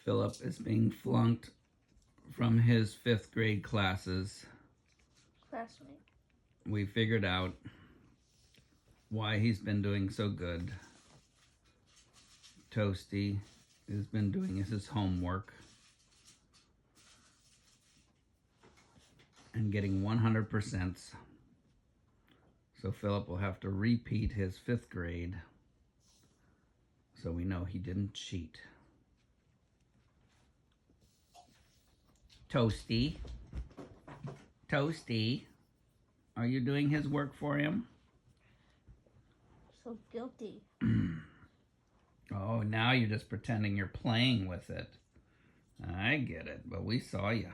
Philip is being flunked from his 5th grade classes. Classmate. We figured out why he's been doing so good. Toasty has been doing his homework and getting 100%. So Philip will have to repeat his 5th grade so we know he didn't cheat. Toasty. Toasty. Are you doing his work for him? So guilty. Oh, now you're just pretending you're playing with it. I get it, but we saw you.